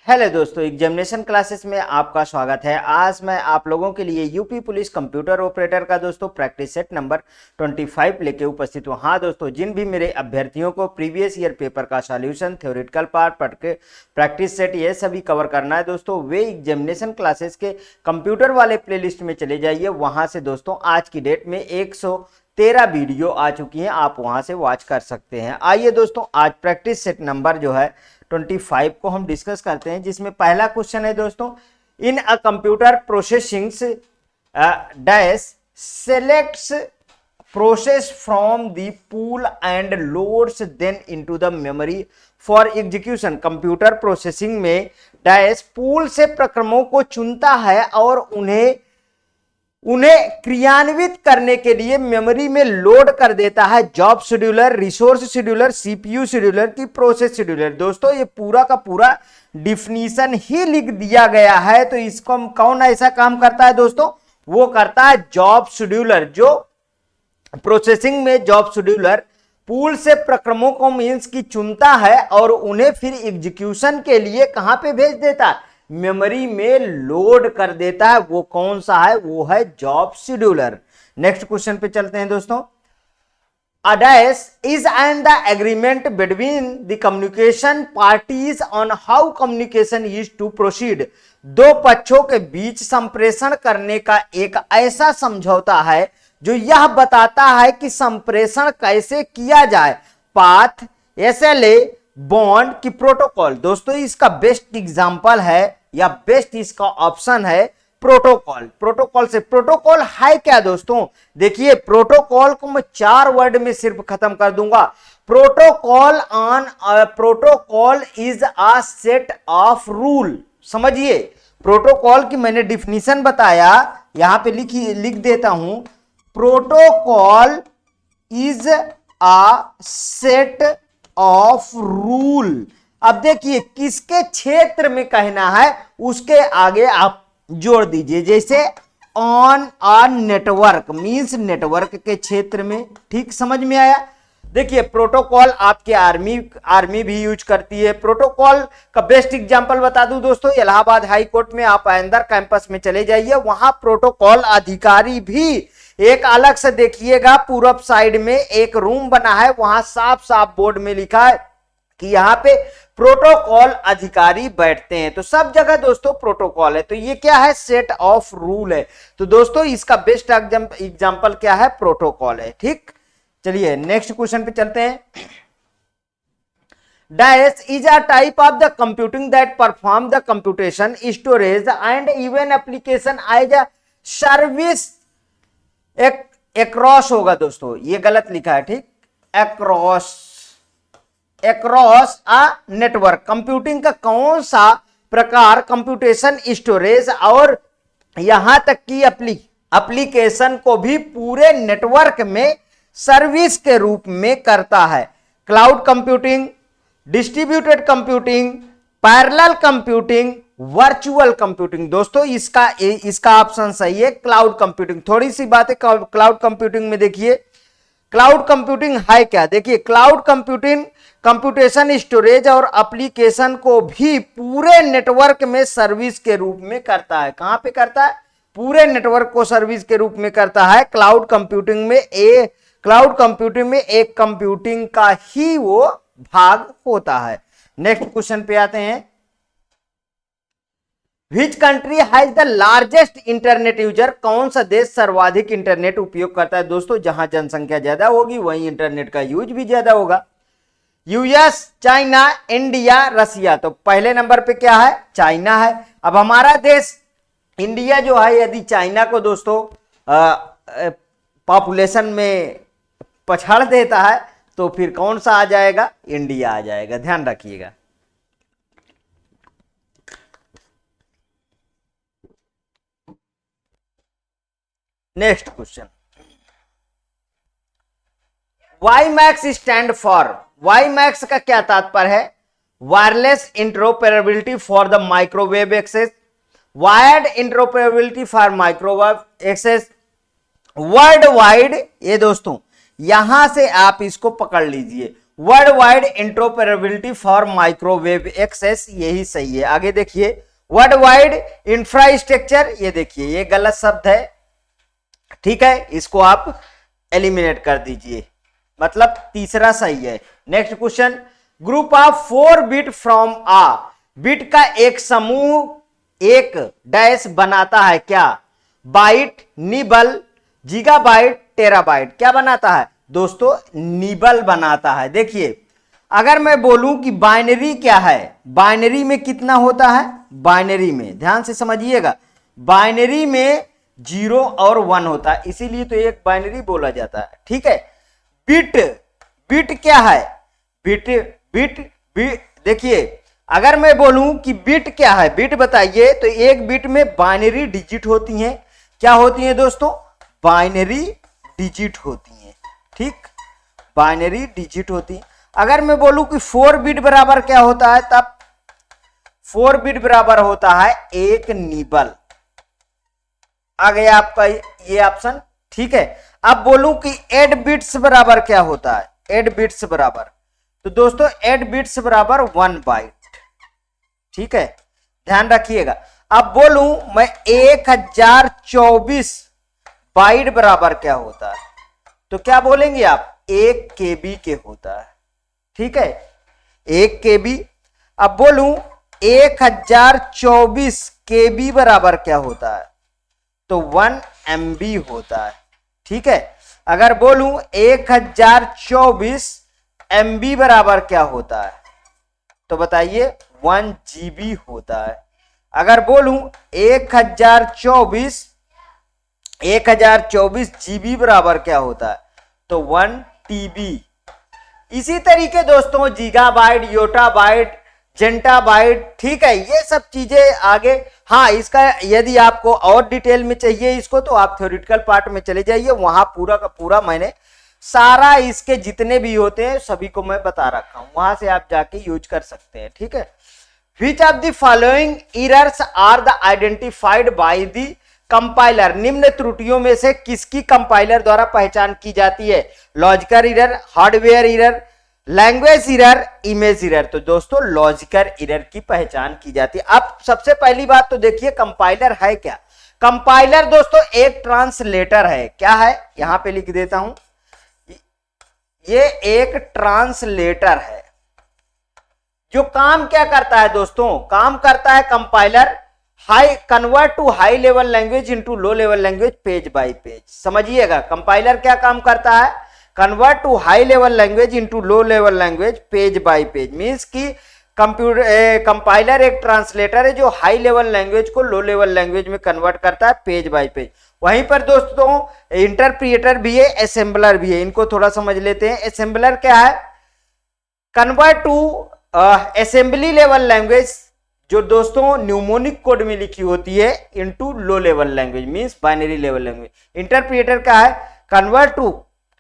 Hello दोस्तों, examination classes में आपका स्वागत है। आज मैं आप लोगों के लिए यूपी पुलिस कंप्यूटर ऑपरेटर का दोस्तों प्रैक्टिस सेट नंबर 25 लेके उपस्थित हूँ। हाँ दोस्तों, जिन भी मेरे अभ्यर्थियों को प्रीवियस ईयर पेपर का solution, theoretical part, practice set ये सभी कवर करना है दोस्तों, वे एग्जामिनेशन क्लासेस के कंप्यूटर वाले प्लेलिस्ट में चले जाइए। वहां से दोस्तों आज की डेट में 113 वीडियो आ चुकी हैं, आप वहां से वॉच कर सकते हैं। आइए दोस्तों, आज प्रैक्टिस सेट नंबर जो है 25 को हम डिस्कस करते हैं, जिसमें पहला क्वेश्चन है दोस्तों, in a computer processing dash selects process from the pool and loads them into the memory for execution. Computer processing में डैश पूल से प्रक्रमों को चुनता है और उन्हें क्रियान्वित करने के लिए मेमोरी में लोड कर देता है। Job scheduler, resource scheduler, CPU scheduler की प्रोसेस शेड्यूलर। दोस्तों ये पूरा का पूरा डिफिनीशन ही लिख दिया गया है। तो इसको कौन ऐसा काम करता है दोस्तों? वो करता है जॉब शेड्यूलर। जो प्रोसेसिंग में जॉब शेड्यूलर पूल से प्रक्रमों को मीन्स की चुनता है और उन्हें फिर एग्जीक्यूशन के लिए कहां पे भेज देता है? मेमोरी में लोड कर देता है। वो कौन सा है? वो है जॉब शेड्यूलर। नेक्स्ट क्वेश्चन पे चलते हैं दोस्तों। A dash is and the agreement between the communication parties on how communication is to proceed। दो पक्षों के बीच संप्रेषण करने का एक ऐसा समझौता है जो यह बताता है कि संप्रेषण कैसे किया जाए। पाथ, एसएलए, बॉन्ड की प्रोटोकॉल। दोस्तों इसका बेस्ट एग्जांपल है या बेस्ट इसका ऑप्शन है प्रोटोकॉल। प्रोटोकॉल से प्रोटोकॉल है क्या दोस्तों? देखिए प्रोटोकॉल को मैं 4 वर्ड में सिर्फ खत्म कर दूंगा। Protocol is a set of rule. समझिए, प्रोटोकॉल की मैंने डिफिनीशन बताया, यहां पे लिख देता हूं। Protocol is a set of rule. अब देखिए किसके क्षेत्र में कहना है उसके आगे आप जोड़ दीजिए। जैसे on a network means network के क्षेत्र में। ठीक समझ में आया? देखिए प्रोटोकॉल आपके आर्मी भी यूज करती है। प्रोटोकॉल का बेस्ट एग्जांपल बता दूं दोस्तों, इलाहाबाद हाई कोर्ट में आप अंदर कैंपस में चले जाइए, वहां प्रोटोकॉल अधिकारी भी एक अलग से देखिएगा। पूरब साइड में एक रूम बना है, वहां साफ साफ बोर्ड में लिखा है कि यहाँ पे प्रोटोकॉल अधिकारी बैठते हैं। तो सब जगह दोस्तों प्रोटोकॉल है। तो ये क्या है? सेट ऑफ रूल है। तो दोस्तों इसका बेस्ट एग्जांपल क्या है? प्रोटोकॉल है। ठीक, चलिए नेक्स्ट क्वेश्चन पे चलते हैं। Dash is a type of the computing that perform the computation, storage and even application as a service across होगा दोस्तों, ये गलत लिखा है। ठीक, एक्रॉस अ नेटवर्क। कंप्यूटिंग का कौन सा प्रकार कंप्यूटेशन, स्टोरेज और यहां तक कि एप्लीकेशन को भी पूरे नेटवर्क में सर्विस के रूप में करता है? Cloud computing, distributed computing, parallel computing, virtual computing. दोस्तों इसका ऑप्शन सही है क्लाउड कंप्यूटिंग। थोड़ी सी बातें क्लाउड कंप्यूटिंग में देखिए। क्लाउड कंप्यूटिंग है क्या? देखिए क्लाउड कंप्यूटिंग कंप्यूटेशन, स्टोरेज और एप्लीकेशन को भी पूरे नेटवर्क में सर्विस के रूप में करता है। कहां पे करता है? पूरे नेटवर्क को सर्विस के रूप में करता है। क्लाउड कंप्यूटिंग में एक कंप्यूटिंग का ही वो भाग होता है। नेक्स्ट क्वेश्चन पे आते हैं। Which country has the largest internet user? कौन सा देश सर्वाधिक इंटरनेट उपयोग करता है? दोस्तों जहां जनसंख्या ज्यादा होगी वहीं इंटरनेट का यूज भी ज्यादा होगा। यूएस, चाइना, इंडिया, रसिया। तो पहले नंबर पे क्या है? चाइना है। अब हमारा देश इंडिया जो है, यदि चाइना को दोस्तों पॉपुलेशन में पछाड़ देता है तो फिर कौन सा आ जाएगा? इंडिया आ जाएगा। ध्यान रखिएगा। Next question, WiMAX stand for. WiMAX का क्या तात्पर्य है? Wireless interoperability for the microwave access, wired interoperability for microwave access, world wide. ये दोस्तों यहां से आप इसको पकड़ लीजिए। World wide interoperability for microwave access, यही सही है। आगे देखिए, वर्ल्ड वाइड इंफ्रास्ट्रक्चर, ये देखिए ये गलत शब्द है, ठीक है, इसको आप एलिमिनेट कर दीजिए, मतलब तीसरा सही है। Next question, group of 4 bit from uh, bit का एक समूह एक डैश बनाता है क्या? बाइट, निबल, गीगाबाइट, टेराबाइट, क्या बनाता है दोस्तों? निबल बनाता है। देखिए अगर मैं बोलूं कि बाइनरी क्या है, बाइनरी में कितना होता है? बाइनरी में ध्यान से समझिएगा, बाइनरी में 0 और 1 होता है, इसीलिए तो एक बाइनरी बोला जाता है, ठीक है। बिट, बिट क्या है? बिट बिट बिट देखिए अगर मैं बोलूं कि बिट क्या है, बिट बताइए, तो एक बिट में बाइनरी डिजिट होती हैं। क्या होती हैं दोस्तों? बाइनरी डिजिट होती हैं, ठीक, बाइनरी डिजिट होती हैं। अगर मैं बोलूं कि 4 बिट बराबर क्या होता है, तब 4 बिट बराबर होता है एक निबल। आ गया आपका ये ऑप्शन, ठीक है। अब बोलूं कि 8 बिट्स बराबर क्या होता है? 8 बिट्स बराबर, तो दोस्तों 8 बिट्स बराबर 1 बाइट, ठीक है, ध्यान रखिएगा। अब बोलूं मैं 1024 बाइट बराबर क्या होता है, तो क्या बोलेंगे आप? 1 KB के होता है, ठीक है, 1 KB। अब बोलूं 1024 KB बराबर क्या होता है, तो 1 MB होता है, ठीक है। अगर बोलूं 1024 MB बराबर क्या होता है, तो बताइए 1 GB होता है। अगर बोलूं 1024 GB बराबर क्या होता है, तो 1 TB। इसी तरीके दोस्तों गीगाबाइट, योटाबाइट, जेंटाबाइट, ठीक है, ये सब चीजें आगे। हाँ, इसका यदि आपको और डिटेल में चाहिए इसको, तो आप थ्योरेटिकल पार्ट में चले जाइए, वहां पूरा का पूरा मैंने सारा इसके जितने भी होते हैं सभी को मैं बता रखा हूं, वहां से आप जाके यूज कर सकते हैं, ठीक है। Which of the following errors are the identified by the compiler? निम्न त्रुटियों में से किसकी कंपाइलर द्वारा पहचान की जाती है? Logical error, hardware error, language error, image error. तो दोस्तों लॉजिकल एरर की पहचान की जाती है। अब सबसे पहली बात तो देखिए कंपाइलर है क्या? कंपाइलर दोस्तों एक ट्रांसलेटर है। क्या है? यहां पे लिख देता हूं, ये एक ट्रांसलेटर है। जो काम क्या करता है दोस्तों? काम करता है compiler high convert to high level language into low level language page by page. समझिएगा कंपाइलर क्या काम करता है? Convert to high level language into low level language page by page. Means कि कंपाइलर एक ट्रांसलेटर है जो हाई लेवल लैंग्वेज को लो लेवल लैंग्वेज में कन्वर्ट करता है पेज बाय पेज। वहीं पर दोस्तों इंटरप्रिएटर भी है, असेंबलर भी है। इनको थोड़ा समझ लेते हैं। असेंबलर क्या है? Convert to assembly level language जो दोस्तों न्यूमोनिक कोड में लिखी होती है into low level language means binary level language. Interpreter क्या है? Convert to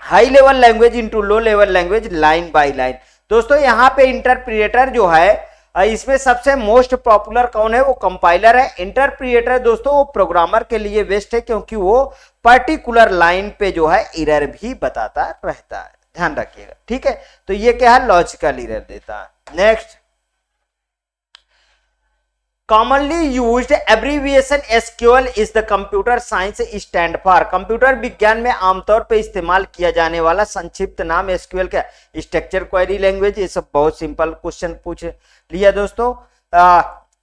high level language into low level language line by line. दोस्तों यहाँ पे इंटरप्रिएटर जो है इसमें सबसे मोस्ट पॉपुलर कौन है? वो कंपाइलर है। इंटरप्रिएटर दोस्तों वो प्रोग्रामर के लिए बेस्ट है क्योंकि वो पर्टिकुलर लाइन पे जो है एरर भी बताता रहता है, ध्यान रखिएगा, ठीक है। तो ये क्या है? लॉजिकल एरर देता है। Next, commonly used abbreviation SQL is the computer science stand for। Computer विज्ञान में आमतौर पे इस्तेमाल किया जाने वाला संक्षिप्त नाम SQL क्या? Structure query language. ये सब बहुत सिंपल क्वेश्चन पूछ लिया दोस्तों।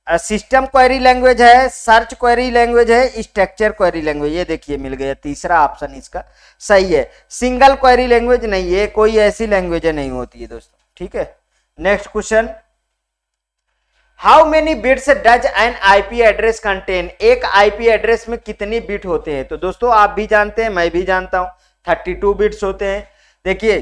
सिस्टम क्वेरी लैंग्वेज है, सर्च क्वेरी लैंग्वेज है, स्ट्रक्चर क्वेरी लैंग्वेज। ये देखिए मिल गया, तीसरा ऑप्शन इसका सही है। सिंगल क्वेरी लैंग्वेज नहीं, ये कोई ऐसी लैंग्वेज नहीं होती है दोस्तों, ठीक है। Next question, how many bits does N IP address contain? एक आईपी एड्रेस में कितनी बिट होते हैं? तो दोस्तों आप भी जानते हैं, मैं भी जानता हूं, 32 बिट्स होते हैं। देखिए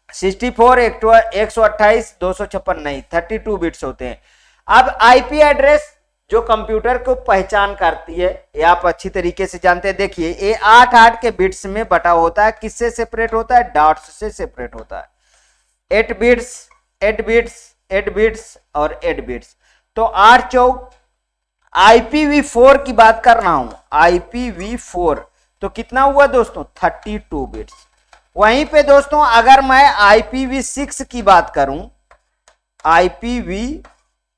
64, 128, 256 नहीं, 32 बिट्स होते हैं। अब आईपी एड्रेस जो कंप्यूटर को पहचान करती है ये आप अच्छी तरीके से जानते हैं। देखिए ये 8 के बिट्स में बटा होता है। किससे सेपरेट होता है? डॉट्स से सेपरेट होता है। 8 बिट्स, 8 बिट्स, 8 बिट्स और 8 बिट्स। तो 8 चौक IPv4 की बात कर रहा हूं, IPv4 तो कितना हुआ दोस्तों? 32 बिट्स। वहीं पे दोस्तों अगर मैं IPv6 की बात करूं,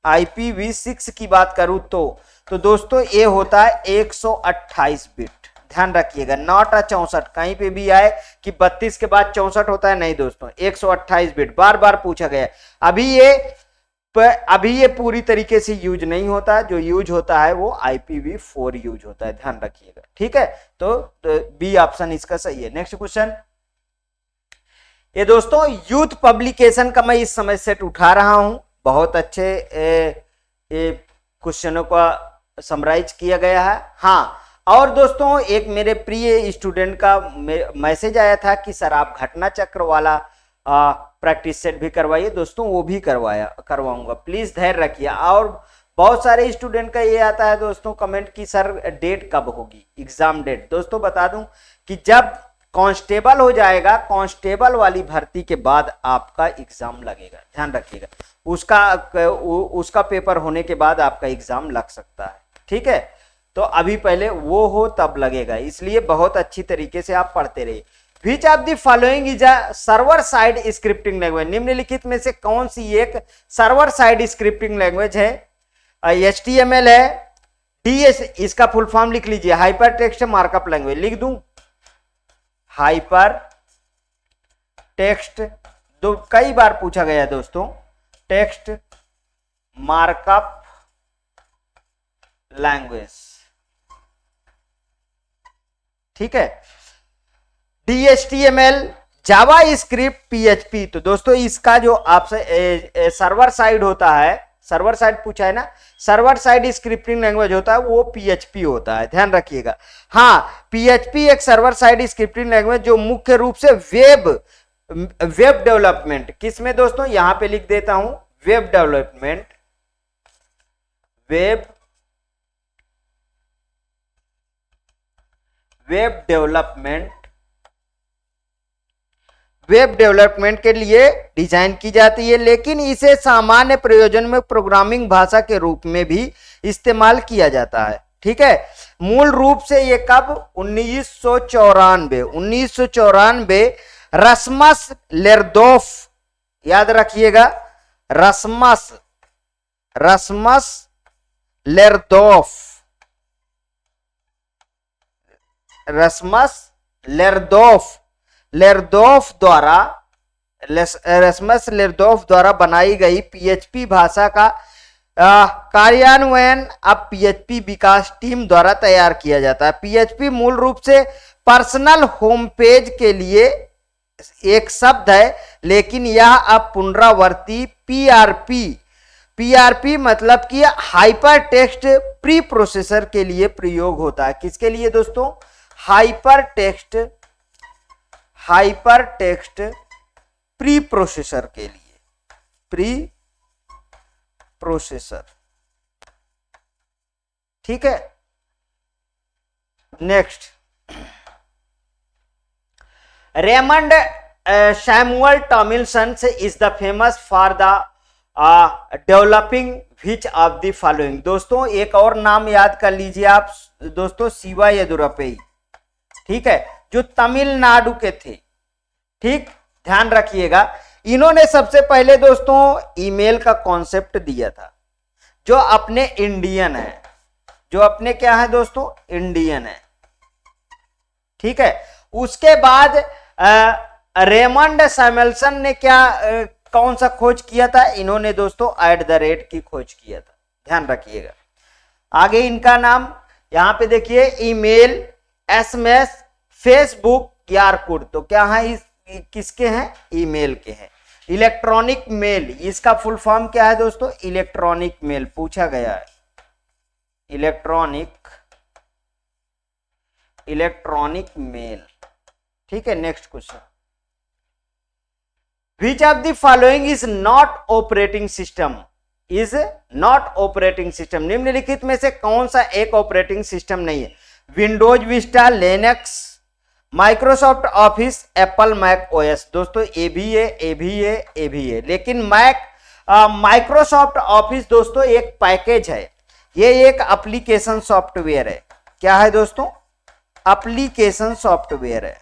IPv6 की बात करूं तो दोस्तों ये होता है 128 बिट। ध्यान रखिएगा, नॉट 64। कहीं पे भी आए कि 32 के बाद 64 होता है, नहीं दोस्तों, 128 बिट। बार बार पूछा गया। अभी ये पूरी तरीके से यूज नहीं होता है, जो यूज होता है वो IPv4 यूज होता है, ध्यान रखिएगा। ठीक है, तो बी ऑप्शन इसका सही है। नेक्स्ट क्वेश्चन, ये दोस्तों यूथ पब्लिकेशन का मैं इस समय सेट उठा रहा हूं। बहुत अच्छे क्वेश्चनों का समराइज किया गया है। हाँ, और दोस्तों एक मेरे प्रिय स्टूडेंट का मैसेज आया था कि सर आप घटना चक्र वाला प्रैक्टिस सेट भी करवाइए। दोस्तों वो भी करवाऊंगा, प्लीज धैर्य रखिए। और बहुत सारे स्टूडेंट का ये आता है दोस्तों कमेंट कि सर डेट कब होगी, एग्जाम डेट। दोस्तों बता दूं कि जब कांस्टेबल हो जाएगा, कांस्टेबल वाली भर्ती के बाद आपका एग्जाम लगेगा, ध्यान रखिएगा। उसका पेपर होने के बाद आपका एग्जाम लग सकता है। ठीक है, तो अभी पहले वो हो तब लगेगा, इसलिए बहुत अच्छी तरीके से आप पढ़ते रहिए। Which of the following is a server side scripting language? निम्नलिखित में से कौन सी एक सर्वर साइड स्क्रिप्टिंग लैंग्वेज है? HTML है, DS, इसका फुल फॉर्म लिख लीजिए, हाइपर टेक्स्ट मार्कअप लैंग्वेज। लिख दूं हाइपर टेक्स्ट, दो कई बार पूछा गया दोस्तों, टेक्स्ट मार्कअप लैंग्वेज। ठीक है, DHTML, जावा स्क्रिप्ट, PHP। तो दोस्तों इसका जो आपसे सर्वर साइड होता है, सर्वर साइड पूछा है ना, सर्वर साइड स्क्रिप्टिंग लैंग्वेज होता है वो PHP होता है, ध्यान रखिएगा। हाँ, PHP एक सर्वर साइड स्क्रिप्टिंग लैंग्वेज जो मुख्य रूप से वेब डेवलपमेंट, किसमें दोस्तों, यहां पे लिख देता हूं, वेब डेवलपमेंट, वेब डेवलपमेंट के लिए डिजाइन की जाती है, लेकिन इसे सामान्य प्रयोजन में प्रोग्रामिंग भाषा के रूप में भी इस्तेमाल किया जाता है। ठीक है, मूल रूप से ये कब, 1994 रस्मस लेरदोफ, याद रखिएगा, रस्मस लेरदोफ द्वारा बनाई गई PHP भाषा का कार्यान्वयन अब PHP विकास टीम द्वारा तैयार किया जाता है। PHP मूल रूप से पर्सनल होम पेज के लिए एक शब्द है, लेकिन यह अब पुनरावर्ती PRP मतलब कि हाइपर टेक्स्ट प्री प्रोसेसर के लिए प्रयोग होता है। किसके लिए दोस्तों, हाइपर टेक्स्ट प्री प्रोसेसर के लिए, प्री प्रोसेसर। ठीक है, next, Raymond Samuel टॉमिल्सन is the famous for the developing which of the following. दोस्तों एक और नाम याद कर लीजिए आप दोस्तों, शिवा येदुरप्पई। ठीक है, जो तमिलनाडु के थे। ठीक, ध्यान रखिएगा, इन्होंने सबसे पहले दोस्तों ईमेल का कॉन्सेप्ट दिया था, जो अपने इंडियन है, जो अपने क्या है दोस्तों, इंडियन है। ठीक है, उसके बाद रेमंड सैमुअल्सन ने क्या कौन सा खोज किया था, इन्होंने दोस्तों @ की खोज किया था, ध्यान रखिएगा। आगे इनका नाम यहां पे देखिए, email, SMS, Facebook, QR code, तो क्या है, किसके हैं, ईमेल के हैं। इलेक्ट्रॉनिक मेल, इसका फुल फॉर्म क्या है दोस्तों, इलेक्ट्रॉनिक मेल पूछा गया है, इलेक्ट्रॉनिक मेल। ठीक है, next question, which of the following is not operating system? निम्नलिखित में से कौन सा एक ऑपरेटिंग सिस्टम नहीं है? Windows Vista, Linux, Microsoft Office, Apple Mac OS। दोस्तों ये भी है, लेकिन माइक्रोसॉफ्ट ऑफिस दोस्तों एक पैकेज है, ये एक एप्लीकेशन सॉफ्टवेयर है। क्या है दोस्तों, एप्लीकेशन सॉफ्टवेयर है।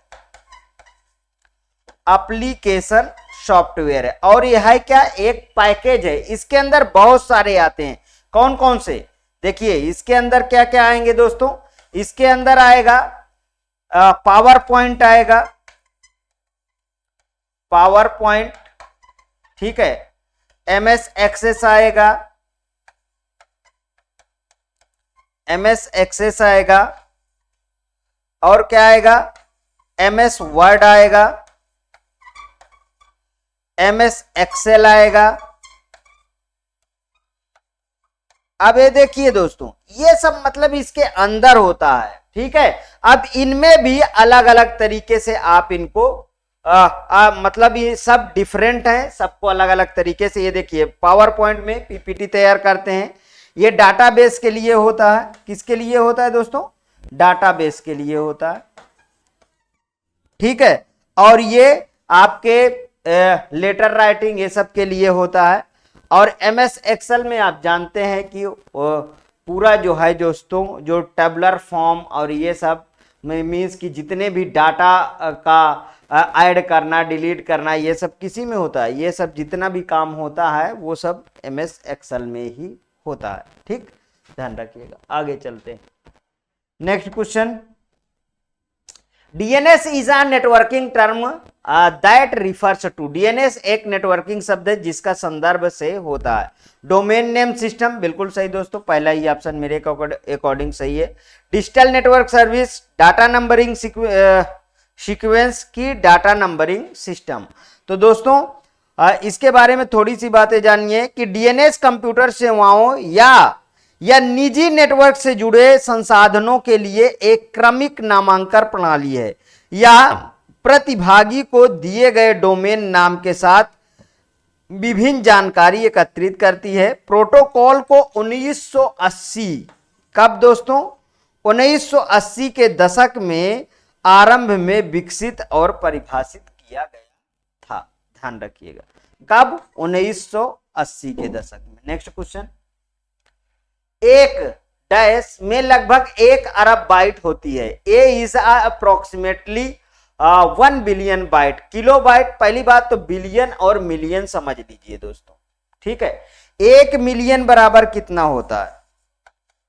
एप्लीकेशन सॉफ्टवेयर है। और यह है क्या, एक पैकेज है, इसके अंदर बहुत सारे आते हैं। कौन कौन से, देखिए इसके अंदर क्या क्या आएंगे दोस्तों, इसके अंदर आएगा पावर पॉइंट आएगा, पावर पॉइंट, ठीक है, MS एक्सेस आएगा, MS एक्सेस आएगा, और क्या आएगा, MS वर्ड आएगा, MS एक्सेल आएगा। अब ये देखिए दोस्तों, ये सब मतलब इसके अंदर होता है, ठीक है। अब इनमें भी अलग अलग तरीके से आप इनको मतलब ये सब डिफरेंट हैं, सबको अलग अलग तरीके से, ये देखिए पावर पॉइंट में PPT तैयार करते हैं, ये डाटाबेस के लिए होता है। किसके लिए होता है दोस्तों, डाटाबेस के लिए होता है, ठीक है। और ये आपके लेटर राइटिंग ये सब के लिए होता है। और MS एक्सेल में आप जानते हैं कि पूरा जो है दोस्तों, जो टेबुलर फॉर्म और ये सब मीन्स कि जितने भी डाटा का ऐड करना, डिलीट करना, ये सब किसी में होता है, ये सब जितना भी काम होता है वो सब MS एक्सेल में ही होता है, ठीक, ध्यान रखिएगा। आगे चलते हैं, next question. DNS is a networking term that refers to, DNS एक नेटवर्किंग शब्द है जिसका संदर्भ से होता है डोमेन नेम सिस्टम, बिल्कुल सही दोस्तों, पहला ही ऑप्शन मेरे अकॉर्डिंग सही है। Digital network service, data numbering sequence की डाटा नंबरिंग सिस्टम। तो दोस्तों इसके बारे में थोड़ी सी बातें जानिए कि DNS कंप्यूटर सेवाओं या निजी नेटवर्क से जुड़े संसाधनों के लिए एक क्रमिक नामांकन प्रणाली है, या प्रतिभागी को दिए गए डोमेन नाम के साथ विभिन्न जानकारी एकत्रित करती है। प्रोटोकॉल को 1980, कब दोस्तों, 1980 के दशक में आरंभ में विकसित और परिभाषित किया गया था, ध्यान रखिएगा, कब, 1980 के दशक में। Next question. एक डैश में लगभग 1 अरब बाइट होती है। A is approximately 1 billion byte. Kilo byte, पहली बात तो बिलियन और मिलियन समझ लीजिए दोस्तों, ठीक है। 1 मिलियन बराबर कितना होता है,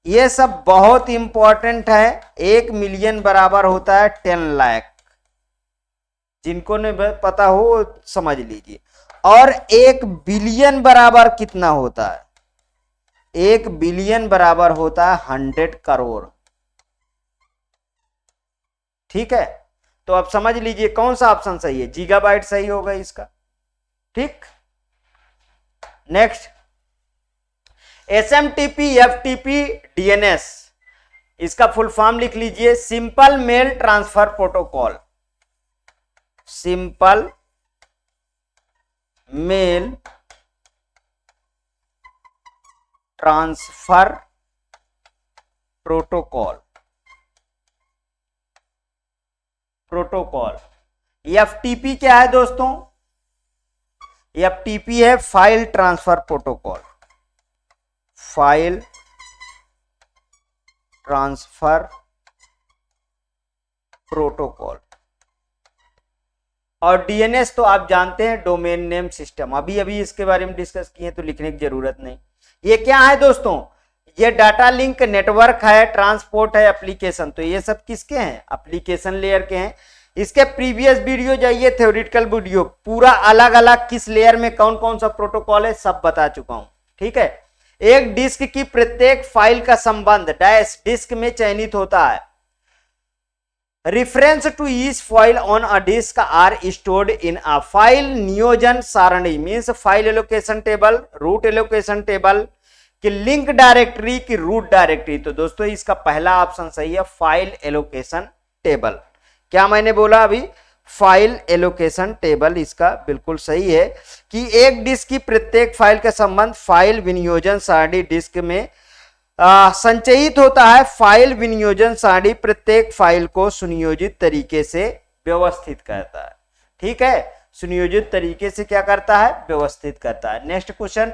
ये सब बहुत इंपॉर्टेंट है। 1 मिलियन बराबर होता है 10 लाख, जिनको ने पता हो समझ लीजिए। और 1 बिलियन बराबर कितना होता है, 1 बिलियन बराबर होता है 100 करोड़, ठीक है। तो अब समझ लीजिए कौन सा ऑप्शन सही है, गीगाबाइट सही होगा इसका, ठीक। नेक्स्ट, SMTP, FTP, DNS, इसका फुल फॉर्म लिख लीजिए, simple mail transfer protocol, simple mail transfer protocol, FTP क्या है दोस्तों, FTP है file transfer protocol, file transfer protocol. और DNS तो आप जानते हैं, डोमेन नेम सिस्टम, अभी इसके बारे में डिस्कस किए तो लिखने की जरूरत नहीं। ये क्या है दोस्तों, ये डाटा लिंक नेटवर्क है, ट्रांसपोर्ट है, एप्लीकेशन, तो ये सब किसके हैं, एप्लीकेशन लेयर के हैं। इसके प्रीवियस वीडियो जाइए, थ्योरेटिकल वीडियो, पूरा अलग अलग किस लेयर में कौन कौन सा प्रोटोकॉल है सब बता चुका हूं, ठीक है। एक डिस्क की प्रत्येक फाइल का संबंध डैश डिस्क में चयनित होता है। Reference to each file on a disk are stored in a file नियोजन सारणी, means file allocation table, root allocation table की लिंक डायरेक्टरी की रूट डायरेक्टरी। तो दोस्तों इसका पहला ऑप्शन सही है, फाइल एलोकेशन टेबल। क्या मैंने बोला अभी, फाइल एलोकेशन टेबल, इसका बिल्कुल सही है कि एक डिस्क की प्रत्येक फाइल का संबंध फाइल विनियोजन सारणी डिस्क में संचयित होता है। फाइल विनियोजन सारणी प्रत्येक फाइल को सुनियोजित तरीके से व्यवस्थित करता है, ठीक है, सुनियोजित तरीके से क्या करता है, व्यवस्थित करता है। नेक्स्ट क्वेश्चन,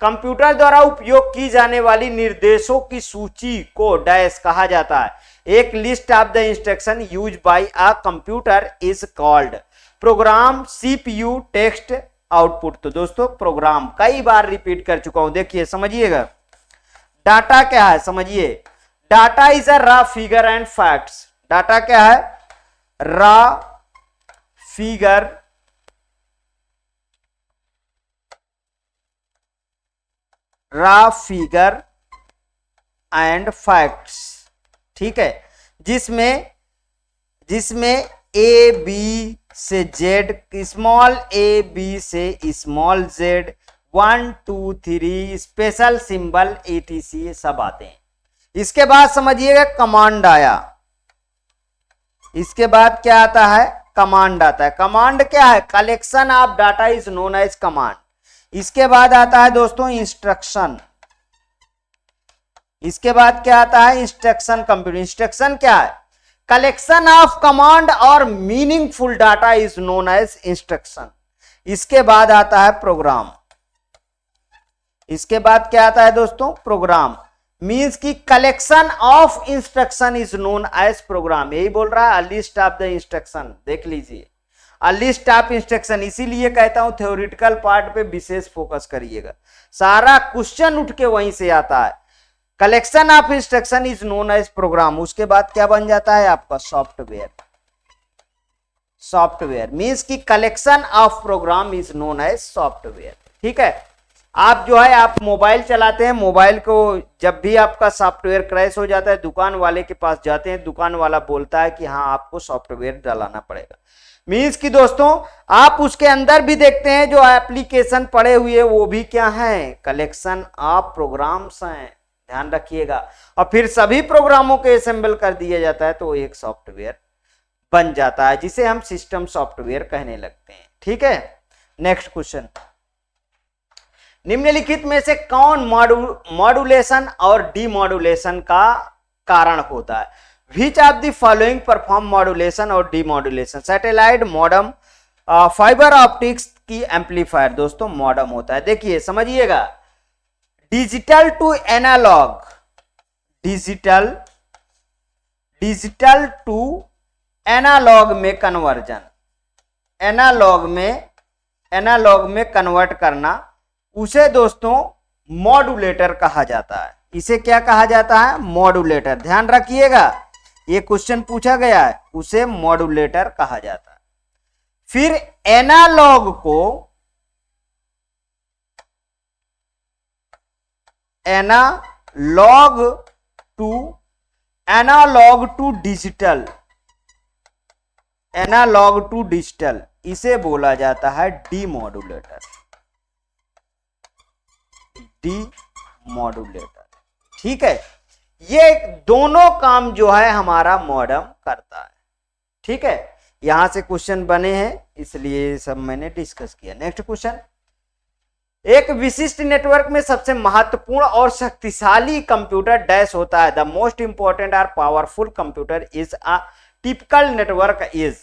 कंप्यूटर द्वारा उपयोग की जाने वाली निर्देशों की सूची को डैश कहा जाता है। एक list of the instruction use by a computer is called programme, CPU, text, output. तो दोस्तों प्रोग्राम कई बार रिपीट कर चुका हूं, देखिए समझिएगा। डाटा क्या है समझिए, data is a raw figure and facts. Data क्या है, रॉ फिगर एंड फैक्ट्स, ठीक है, जिसमें ए बी से जेड, स्मॉल ए बी से small Z, 1 2 3 special symbol ETC सब आते हैं। इसके बाद समझिएगा कमांड आया, इसके बाद क्या आता है, कमांड आता है। कमांड क्या है, collection of data is known as command. इसके बाद आता है दोस्तों इंस्ट्रक्शन। इसके बाद क्या आता है, इंस्ट्रक्शन कंप्यूटर। इंस्ट्रक्शन क्या है, कलेक्शन ऑफ कमांड और meaningful data is known as instruction. इसके बाद आता है प्रोग्राम। इसके बाद क्या आता है दोस्तों, प्रोग्राम मींस की collection of instruction is known as program. यही बोल रहा है, a list of the instruction. देख लीजिए, अ लिस्ट ऑफ इंस्ट्रक्शन। इसीलिए कहता हूं थ्योरेटिकल पार्ट पे विशेष फोकस करिएगा, सारा क्वेश्चन उठ के वहीं से आता है। Collection of instruction is known as program. उसके बाद क्या बन जाता है आपका, सॉफ्टवेयर। सॉफ्टवेयर मींस की collection of program is known as software, ठीक है। आप जो है, आप मोबाइल चलाते हैं, मोबाइल को जब भी आपका सॉफ्टवेयर क्रैश हो जाता है, दुकान वाले के पास जाते हैं, दुकान वाला बोलता है कि हाँ आपको सॉफ्टवेयर डालना पड़ेगा। मींस कि दोस्तों आप उसके अंदर भी देखते हैं जो एप्लीकेशन पड़े हुए वो भी क्या है, कलेक्शन ऑफ प्रोग्राम्स हैं, ध्यान रखिएगा। और फिर सभी प्रोग्रामों को असेंबल कर दिया जाता है तो एक सॉफ्टवेयर बन जाता है, जिसे हम सिस्टम सॉफ्टवेयर कहने लगते हैं, ठीक है। नेक्स्ट क्वेश्चन, निम्नलिखित में से कौन मॉड्यूलेशन और डीमॉड्यूलेशन का कारण होता है। Which of the following perform modulation और demodulation. Satellite, modem, fibre optics की एम्पलीफायर। दोस्तों मॉडम होता है, देखिए समझिएगा। Digital to analogue, digital to analogue में कन्वर्जन, एनालॉग में कन्वर्ट करना, उसे दोस्तों मॉड्यूलेटर कहा जाता है। इसे क्या कहा जाता है, मॉड्यूलेटर। ध्यान रखिएगा, ये क्वेश्चन पूछा गया है, उसे मॉड्यूलेटर कहा जाता है। फिर एनालॉग टू डिजिटल, इसे बोला जाता है डीमॉड्यूलेटर। ठीक है, ये दोनों काम जो है हमारा मॉडम करता है, ठीक है। यहां से क्वेश्चन बने हैं, इसलिए सब मैंने डिस्कस किया। नेक्स्ट क्वेश्चन, एक विशिष्ट नेटवर्क में सबसे महत्वपूर्ण और शक्तिशाली कंप्यूटर डैश होता है। द मोस्ट इंपॉर्टेंट और powerful computer is a typical network is.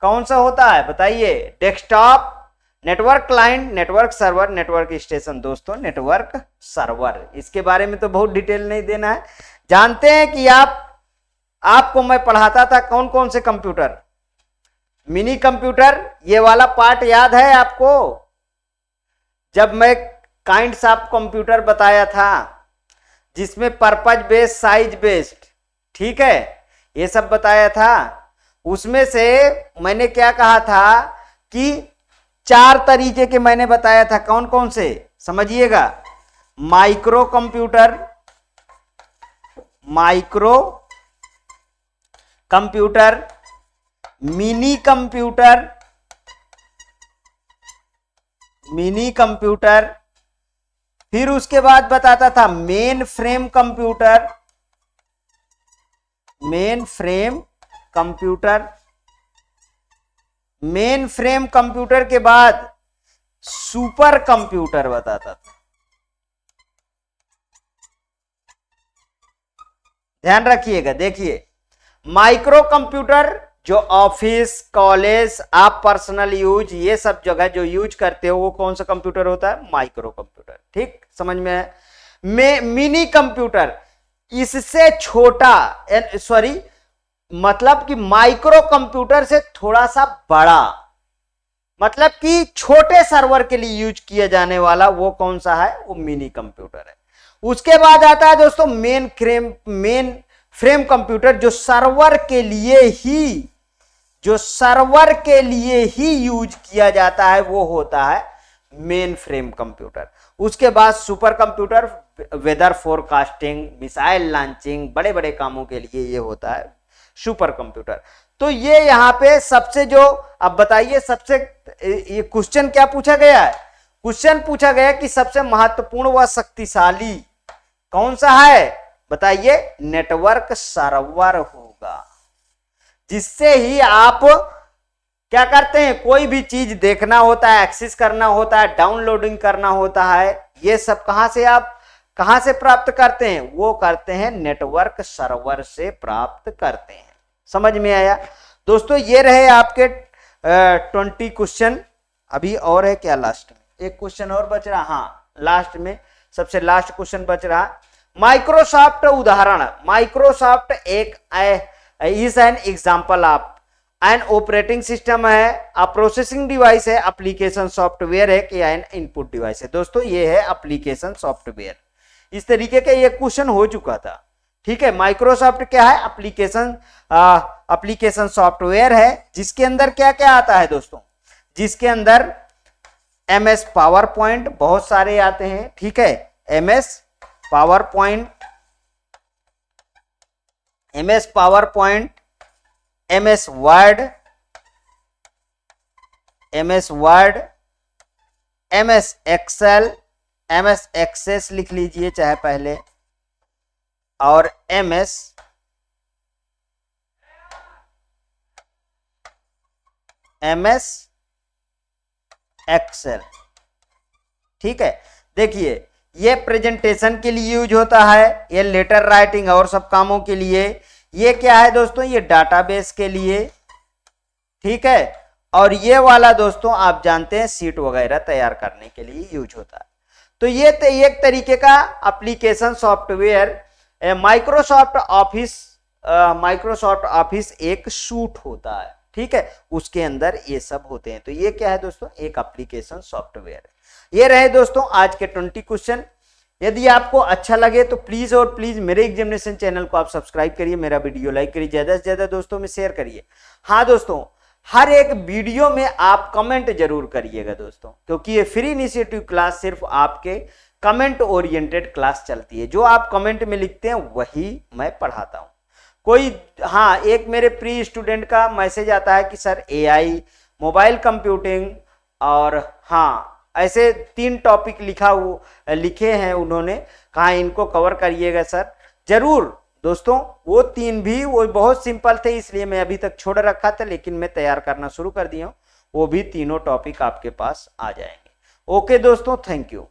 कौन सा होता है बताइए, desktop, network client, network server, network station. दोस्तों नेटवर्क सर्वर, इसके बारे में तो बहुत डिटेल नहीं देना है। जानते हैं कि आपको मैं पढ़ाता था कौन कौन से कंप्यूटर, मिनी कंप्यूटर, ये वाला पार्ट याद है आपको, जब मैं काइंड्स ऑफ कंप्यूटर बताया था, जिसमें पर्पज बेस्ड, साइज बेस्ड, ठीक है, ये सब बताया था। उसमें से मैंने क्या कहा था कि 4 तरीके के मैंने बताया था, कौन कौन से समझिएगा। माइक्रो कंप्यूटर, मिनी कंप्यूटर, फिर उसके बाद बताता था main frame computer, main frame computer के बाद सुपर कंप्यूटर बताता था। ध्यान रखिएगा, देखिए माइक्रो कंप्यूटर जो ऑफिस, कॉलेज, आप पर्सनल यूज, ये सब जगह जो यूज करते हो, वो कौन सा कंप्यूटर होता है, माइक्रो कंप्यूटर, ठीक समझ में है। मिनी कंप्यूटर, इससे छोटा, मतलब कि माइक्रो कंप्यूटर से थोड़ा सा बड़ा, मतलब कि छोटे सर्वर के लिए यूज किया जाने वाला वो कौन सा है, वो मिनी कंप्यूटर है। उसके बाद आता है दोस्तों मेन फ्रेम कंप्यूटर, जो सर्वर के लिए ही यूज किया जाता है, वो होता है मेन फ्रेम कंप्यूटर। उसके बाद super computer weather forecasting, missile launching, बड़े बड़े कामों के लिए ये होता है सुपर कंप्यूटर। तो ये यहां पे सबसे जो, अब बताइए सबसे, ये क्वेश्चन क्या पूछा गया है, क्वेश्चन पूछा गया कि सबसे महत्वपूर्ण व शक्तिशाली कौन सा है, बताइए, नेटवर्क सर्वर होगा, जिससे ही आप क्या करते हैं, कोई भी चीज देखना होता है, एक्सेस करना होता है, डाउनलोडिंग करना होता है, ये सब कहां से प्राप्त करते हैं, वो करते हैं नेटवर्क सर्वर से प्राप्त करते हैं। समझ में आया दोस्तों? ये रहे आपके 20 क्वेश्चन। अभी और है क्या, लास्ट में एक क्वेश्चन और बच रहा, हाँ लास्ट में सबसे लास्ट क्वेश्चन बच रहा, माइक्रोसॉफ्ट उदाहरण। माइक्रोसॉफ्ट एक is an example of an operating system है, अ प्रोसेसिंग डिवाइस है, एप्लीकेशन सॉफ्टवेयर है कि एन इनपुट डिवाइस है। दोस्तों ये है एप्लीकेशन सॉफ्टवेयर। इस तरीके का ये क्वेश्चन हो चुका था, ठीक है। माइक्रोसॉफ्ट क्या है, एप्लीकेशन सॉफ्टवेयर है, जिसके अंदर क्या क्या आता है दोस्तों, जिसके अंदर एमएस पावर पॉइंट बहुत सारे आते हैं, ठीक है, MS PowerPoint, MS Word, MS Excel, MS Access लिख लीजिए चाहे पहले, और एमएस एक्सेल, ठीक है। देखिए ये प्रेजेंटेशन के लिए यूज होता है, ये लेटर राइटिंग और सब कामों के लिए, ये क्या है दोस्तों, ये डाटाबेस के लिए, ठीक है। और ये वाला दोस्तों आप जानते हैं सीट वगैरह तैयार करने के लिए यूज होता है। तो ये एक तरीके का एप्लीकेशन सॉफ्टवेयर, माइक्रोसॉफ्ट ऑफिस एक सूट होता है, ठीक है, उसके अंदर ये सब होते हैं। तो ये क्या है दोस्तों, एक एप्लीकेशन सॉफ्टवेयर है। ये रहे दोस्तों आज के 20 क्वेश्चन। यदि आपको अच्छा लगे तो प्लीज और प्लीज मेरे एग्जामिनेशन चैनल को आप सब्सक्राइब करिए, मेरा वीडियो लाइक करिए, ज्यादा से ज्यादा दोस्तों में शेयर करिए। हाँ दोस्तों, हर एक वीडियो में आप कमेंट जरूर करिएगा दोस्तों, क्योंकि ये फ्री इनिशिएटिव क्लास सिर्फ आपके कमेंट ओरिएंटेड क्लास चलती है। जो आप कमेंट में लिखते हैं वही मैं पढ़ाता हूं। कोई, हाँ, एक मेरे प्री स्टूडेंट का मैसेज आता है कि सर एआई, मोबाइल कंप्यूटिंग और हाँ ऐसे 3 टॉपिक लिखे हैं उन्होंने, कहा इनको कवर करिएगा सर। जरूर दोस्तों, वो 3 भी वो बहुत सिंपल थे, इसलिए मैं अभी तक छोड़ रखा था, लेकिन मैं तैयार करना शुरू कर दिया हूँ। वो भी तीनों टॉपिक आपके पास आ जाएंगे। ओके दोस्तों, थैंक यू।